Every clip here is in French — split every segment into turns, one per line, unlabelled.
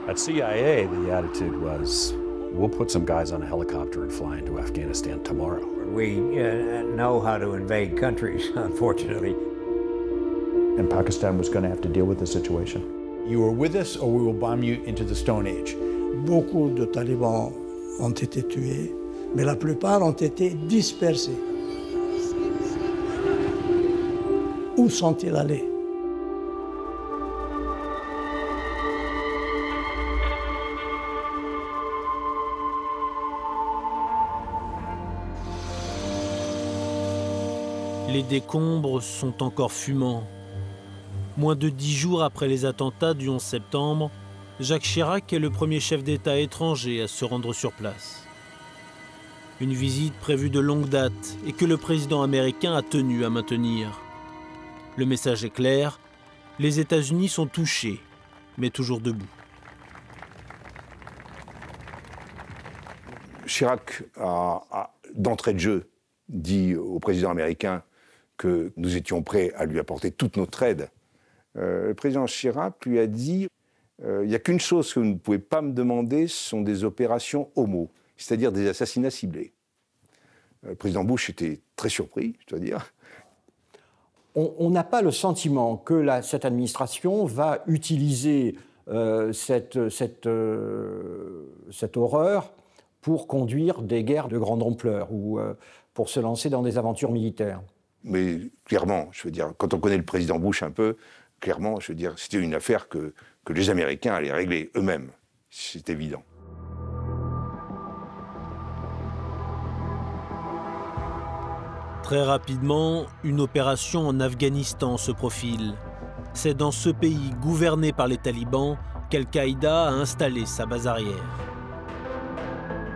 At CIA, the attitude was, we'll put some guys on a helicopter and fly into Afghanistan tomorrow.
We know how to invade countries, unfortunately.
And Pakistan was going to have to deal with the situation. You are with us or we will bomb you into the Stone Age.
Beaucoup de talibans ont été tués, mais la plupart ont été dispersés. Où sont-ils allés?
Les décombres sont encore fumants. Moins de 10 jours après les attentats du 11 septembre, Jacques Chirac est le premier chef d'État étranger à se rendre sur place. Une visite prévue de longue date et que le président américain a tenu à maintenir. Le message est clair, les États-Unis sont touchés, mais toujours debout.
Chirac a d'entrée de jeu dit au président américain que nous étions prêts à lui apporter toute notre aide. Le président Chirac lui a dit il n'y a qu'une chose que vous ne pouvez pas me demander, ce sont des opérations homo, c'est-à-dire des assassinats ciblés. Le président Bush était très surpris, je dois dire.
On n'a pas le sentiment que cette administration va utiliser cette horreur pour conduire des guerres de grande ampleur ou pour se lancer dans des aventures militaires.
Mais clairement, je veux dire, quand on connaît le président Bush un peu, clairement, je veux dire, c'était une affaire que les Américains allaient régler eux-mêmes. C'est évident.
Très rapidement, une opération en Afghanistan se profile. C'est dans ce pays gouverné par les talibans qu'Al-Qaïda a installé sa base arrière.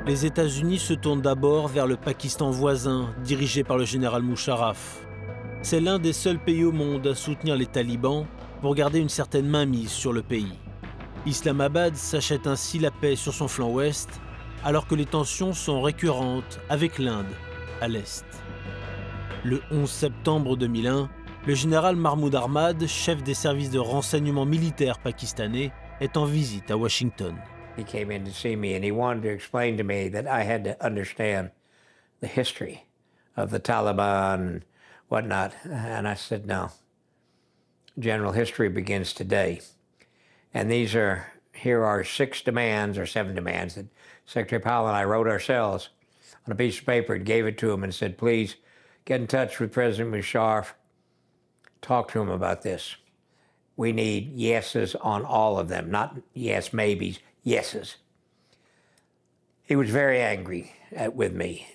Les États-Unis se tournent d'abord vers le Pakistan voisin, dirigé par le général Musharraf. C'est l'un des seuls pays au monde à soutenir les talibans pour garder une certaine mainmise sur le pays. Islamabad s'achète ainsi la paix sur son flanc ouest, alors que les tensions sont récurrentes avec l'Inde, à l'est. Le 11 septembre 2001, le général Mahmoud Ahmad, chef des services de renseignement militaire pakistanais, est en visite à Washington.
He came in to see me and he wanted to explain to me that I had to understand the history of the Taliban and whatnot. And I said, no. General history begins today. And here are 6 demands or 7 demands that Secretary Powell and I wrote ourselves on a piece of paper and gave it to him and said, please get in touch with President Musharraf, talk to him about this. We need yeses on all of them, not yes maybes, yeses. He was very angry with me,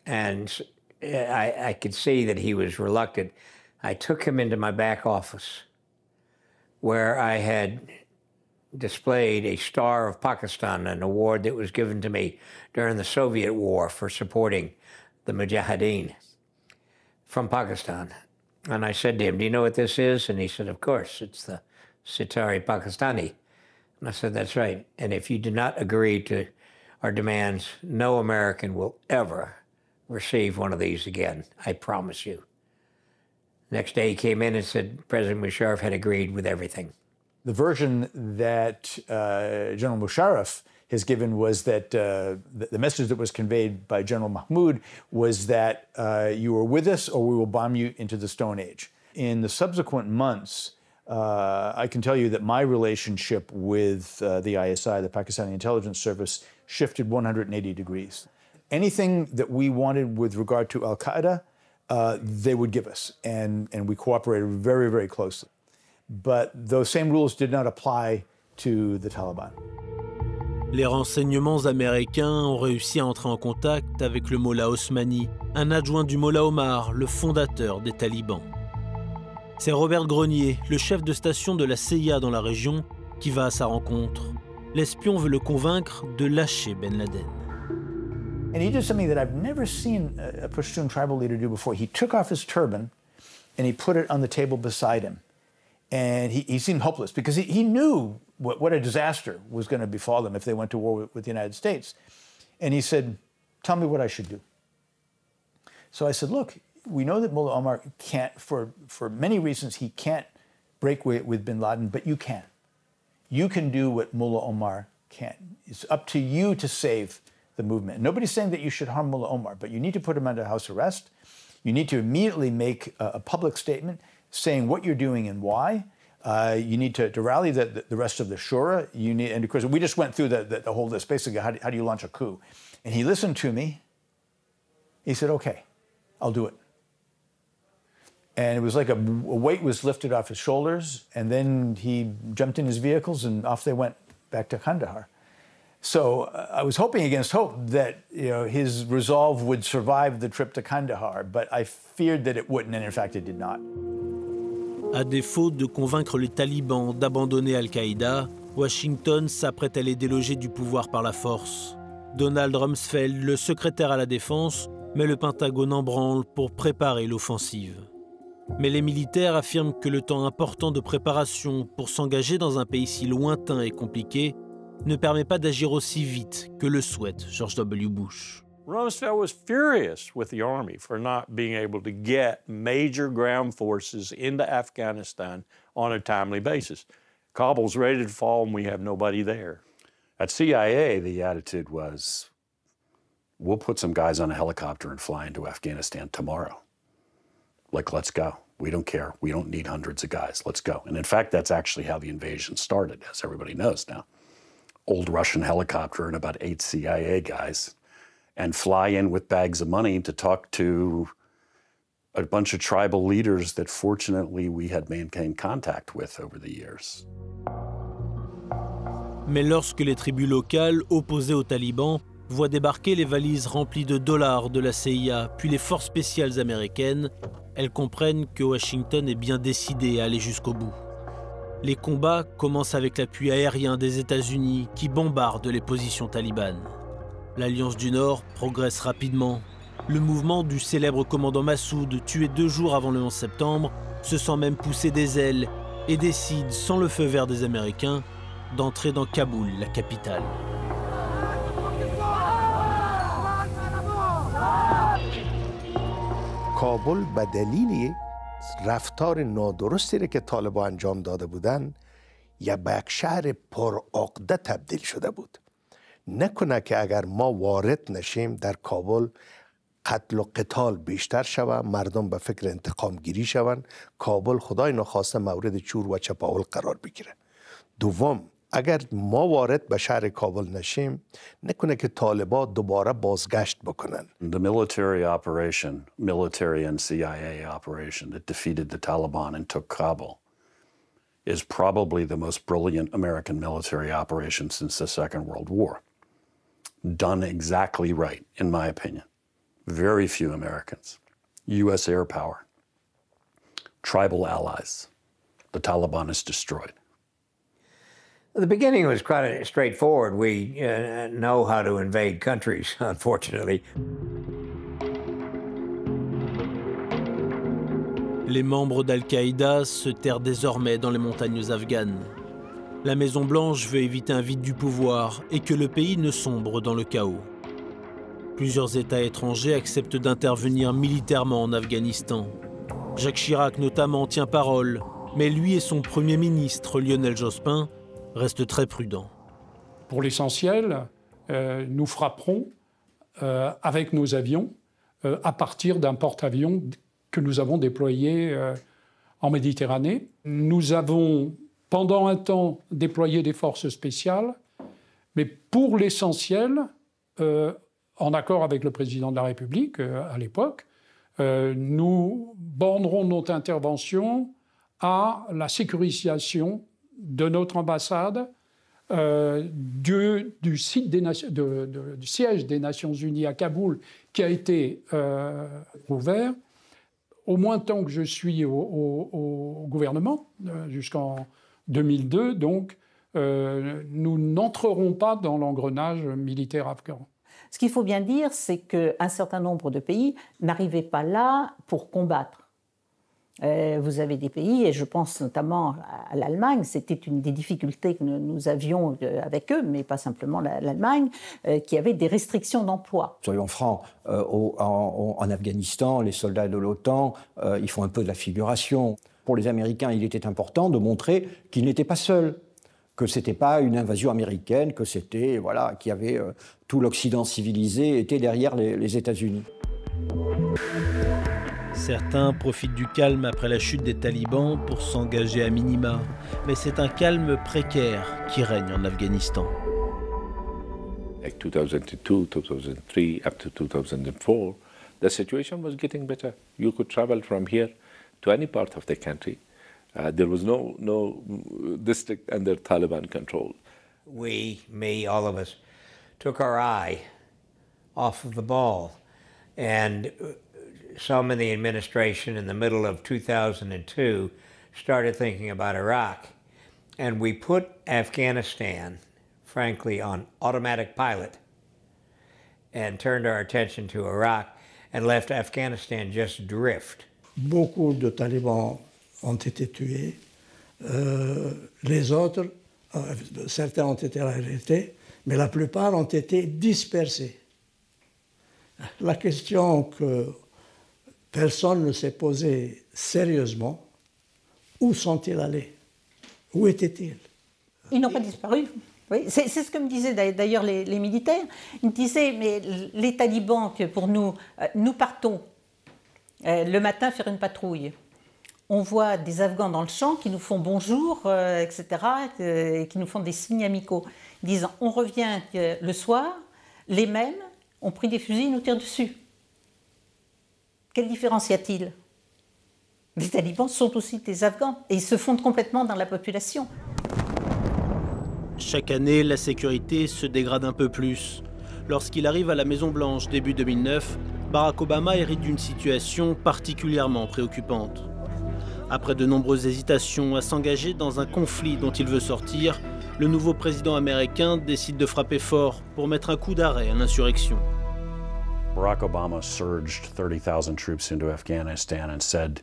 and I could see that he was reluctant. I took him into my back office where I had displayed a Star of Pakistan, an award that was given to me during the Soviet War for supporting the Mujahideen from Pakistan. And I said to him, do you know what this is? And he said, of course, it's the Sitari Pakistani. And I said, that's right. And if you do not agree to our demands, no American will ever receive one of these again. I promise you. Next day he came in and said President Musharraf had agreed with everything.
The version that General Musharraf has given was that the message that was conveyed by General Mahmoud was that you are with us or we will bomb you into the Stone Age. In the subsequent months, I can tell you that my relationship with the ISI, the Pakistani Intelligence Service, shifted 180 degrees. Anything that we wanted with regard to Al-Qaeda, they would give us, and we cooperated very, very closely. But those same rules did not apply to the Taliban.
Les renseignements américains ont réussi à entrer en contact avec le Mollah Osmani, un adjoint du Mollah Omar, le fondateur des talibans. C'est Robert Grenier, le chef de station de la CIA dans la région, qui va à sa rencontre. L'espion veut le convaincre de lâcher Ben Laden.
And he did something that I've never seen a Pashtun tribal leader do before. He took off his turban and he put it on the table beside him. And he seemed hopeless because he knew what a disaster was going to befall them if they went to war with the United States. And he said, tell me what I should do. So I said, look, we know that Mullah Omar can't, for many reasons, he can't break with bin Laden, but you can. you can do what Mullah Omar can't. It's up to you to save the movement. Nobody's saying that you should harm Mullah Omar, but you need to put him under house arrest. You need to immediately make a public statement saying what you're doing and why. You need to rally the rest of the Shura. And of course, we just went through the whole list, basically, how do you launch a coup? And he listened to me. He said, okay, I'll do it. And it was like a weight was lifted off his shoulders, and then he jumped in his vehicles and off they went back to Kandahar. So I was hoping against hope that his resolve would survive the trip to Kandahar, but I feared that it wouldn't, and in fact it did not.
À défaut de convaincre les talibans d'abandonner Al-Qaïda, Washington s'apprête à les déloger du pouvoir par la force. Donald Rumsfeld, le secrétaire à la défense, met le Pentagone en branle pour préparer l'offensive. Mais les militaires affirment que le temps important de préparation pour s'engager dans un pays si lointain et compliqué ne permet pas d'agir aussi vite que le souhaite George W. Bush.
Rumsfeld was furious with the Army for not being able to get major ground forces into Afghanistan on a timely basis. Kabul's ready to fall and we have nobody there.
At CIA, the attitude was, we'll put some guys on a helicopter and fly into Afghanistan tomorrow. Like, let's go. We don't care. We don't need hundreds of guys. Let's go. And in fact, that's actually how the invasion started, as everybody knows now. Old Russian helicopter and about 8 CIA guys, and fly in with bags of money to talk to a bunch of tribal leaders that fortunately we had maintained contact with over the years.
Mais lorsque les tribus locales opposées aux talibans voient débarquer les valises remplies de dollars de la CIA, puis les forces spéciales américaines, elles comprennent que Washington est bien décidé à aller jusqu'au bout. Les combats commencent avec l'appui aérien des États-Unis qui bombardent les positions talibanes. L'Alliance du Nord progresse rapidement. Le mouvement du célèbre commandant Massoud, tué 2 jours avant le 11 septembre, se sent même pousser des ailes et décide, sans le feu vert des Américains, d'entrer dans Kaboul, la capitale.
کابل به دلیل رفتار نادرستی که طالبان انجام داده بودند یا به یک شهر پرعقده تبدیل شده بود. نکنه که اگر ما وارد نشیم در کابل قتل و قتال بیشتر شود، مردم به فکر انتقام گیری شوند، کابل خدای نخواسته مورد چور و چپاول قرار بگیره. دوم، اگر ما وارد به شهر کابل نشیم نکنه که طالبان دوباره بازگشت بکنن.
The military operation, military and CIA operation that defeated the Taliban and took Kabul is probably the most brilliant American military operation since the Second World War. Done exactly right, in my opinion. Very few Americans. U.S. air power. Tribal allies. The Taliban is destroyed.
The beginning was quite straightforward. We know how to invade countries, unfortunately.
Les membres d'Al-Qaïda se terrent désormais dans les montagnes afghanes. La Maison-Blanche veut éviter un vide du pouvoir et que le pays ne sombre dans le chaos. Plusieurs États étrangers acceptent d'intervenir militairement en Afghanistan. Jacques Chirac notamment tient parole, mais lui et son Premier ministre Lionel Jospin restent très prudents.
Pour l'essentiel, nous frapperons avec nos avions à partir d'un porte-avions que nous avons déployé en Méditerranée. Nous avons pendant un temps déployé des forces spéciales, mais pour l'essentiel, en accord avec le président de la République à l'époque, nous bornerons notre intervention à la sécurisation de notre ambassade, du siège des Nations Unies à Kaboul, qui a été ouvert. Au moins tant que je suis au gouvernement, jusqu'en 2002, donc, nous n'entrerons pas dans l'engrenage militaire afghan.
Ce qu'il faut bien dire, c'est qu'un certain nombre de pays n'arrivaient pas là pour combattre. Vous avez des pays, et je pense notamment à l'Allemagne, c'était une des difficultés que nous avions avec eux, mais pas simplement l'Allemagne, qui avait des restrictions d'emploi.
Soyons francs, en Afghanistan, les soldats de l'OTAN, ils font un peu de la figuration. Pour les Américains, il était important de montrer qu'ils n'étaient pas seuls, que ce n'était pas une invasion américaine, que c'était, voilà, qu'il y avait tout l'Occident civilisé était derrière les États-Unis.
Certains profitent du calme après la chute des talibans pour s'engager à minima, mais c'est un calme précaire qui règne en Afghanistan.
Like 2002, 2003, up to 2004, the situation was getting better. You could travel from here to any part of the country. There was no district under Taliban control.
We, me, all of us, took our eye off of the ball. And some in the administration in the middle of 2002 started thinking about Iraq. And we put Afghanistan, frankly, on automatic pilot and turned our attention to Iraq and left Afghanistan just drift.
Beaucoup de talibans ont été tués. Les autres, certains ont été arrêtés, mais la plupart ont été dispersés. La question que personne ne s'est posée sérieusement, où sont-ils allés? Où étaient-ils?
Ils n'ont pas disparu. Oui, c'est ce que me disaient d'ailleurs les militaires. Ils me disaient, mais les talibans, que pour nous, nous partons le matin faire une patrouille. On voit des Afghans dans le champ qui nous font bonjour, etc., et qui nous font des signes amicaux. Ils disent, on revient le soir, les mêmes ont pris des fusils et nous tirent dessus. Quelle différence y a-t-il? Les talibans sont aussi des Afghans et ils se fondent complètement dans la population.
Chaque année, la sécurité se dégrade un peu plus. Lorsqu'il arrive à la Maison-Blanche début 2009, Barack Obama hérite d'une situation particulièrement préoccupante. Après de nombreuses hésitations à s'engager dans un conflit dont il veut sortir, le nouveau président américain décide de frapper fort pour mettre un coup d'arrêt à l'insurrection.
Barack Obama surged 30,000 troops into Afghanistan and said,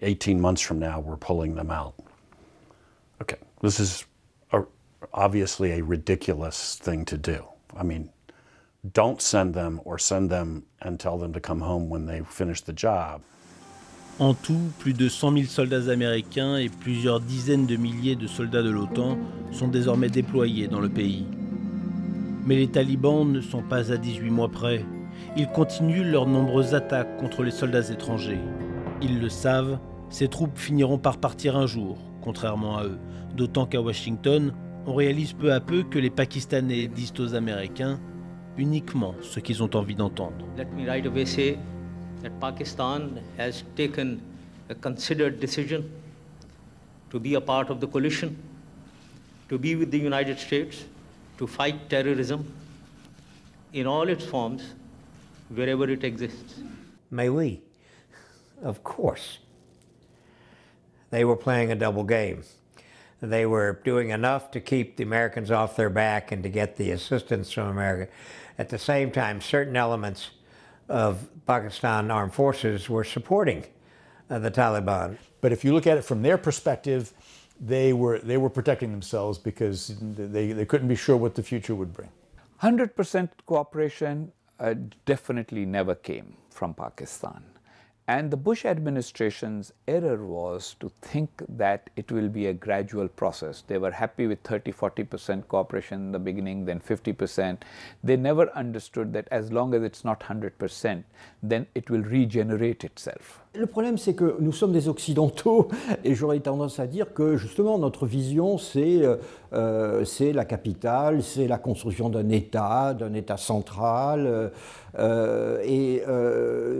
18 months from now, we're pulling them out. Okay, this is obviously a ridiculous thing to do. I mean, don't send them or send them and tell them to come home when they finish the job.
En tout, plus de 100 000 soldats américains et plusieurs dizaines de milliers de soldats de l'OTAN sont désormais déployés dans le pays. Mais les talibans ne sont pas à 18 mois près. Ils continuent leurs nombreuses attaques contre les soldats étrangers. Ils le savent, ces troupes finiront par partir un jour, contrairement à eux. D'autant qu'à Washington, on réalise peu à peu que les Pakistanais disent aux Américains uniquement ce qu'ils ont envie d'entendre.
Let me right away say that Pakistan has taken a considered decision to be a part of the coalition, to be with the United States, to fight terrorism in all its forms, wherever it exists.
May we? Of course. They were playing a double game. They were doing enough to keep the Americans off their back and to get the assistance from America. At the same time, certain elements of Pakistan armed forces were supporting the Taliban.
But if you look at it from their perspective, they were protecting themselves because they couldn't be sure what the future would bring.
100% cooperation definitely never came from Pakistan. And the Bush administration's error was to think that it will be a gradual process. They were happy with 30-40% cooperation in the beginning, then 50%. They never understood that as long as it's not 100%, then it will regenerate itself.
Le problème, c'est que nous sommes des Occidentaux et j'aurais tendance à dire que justement notre vision, c'est la capitale, c'est la construction d'un État central et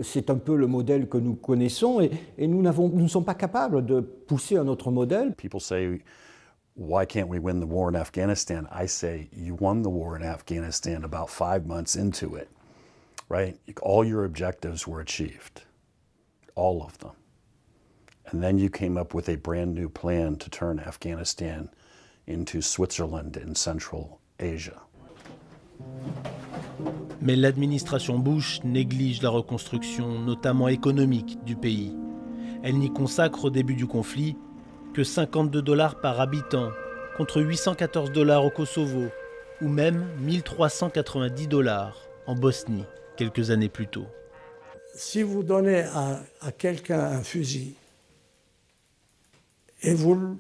c'est un peu le modèle que nous connaissons et nous ne sommes pas capables de pousser un autre modèle.
People say, why can't we win the war in Afghanistan? I say, you won the war in Afghanistan about 5 months into it, right? All your objectives were achieved. All of them. And then you came up with a brand new plan to turn Afghanistan into Switzerland in Central Asia.
Mais l'administration Bush néglige la reconstruction, notamment économique, du pays. Elle n'y consacre au début du conflit que $52 par habitant, contre $814 au Kosovo, ou même $1390 en Bosnie, quelques années plus tôt.
Si vous donnez à quelqu'un un fusil et vous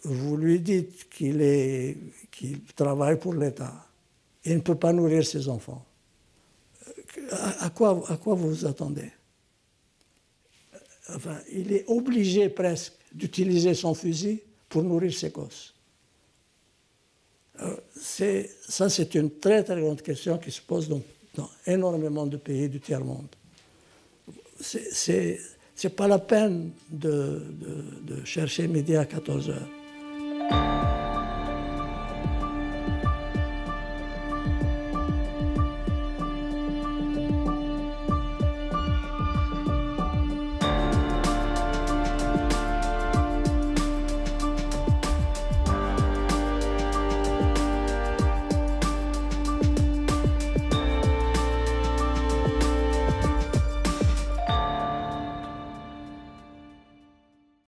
vous lui dites qu'il travaille pour l'État, il ne peut pas nourrir ses enfants. À quoi vous vous attendez? Enfin, il est obligé presque d'utiliser son fusil pour nourrir ses gosses. Ça, c'est une très très grande question qui se pose dans énormément de pays du tiers-monde. C'est pas la peine de chercher midi à 14 heures.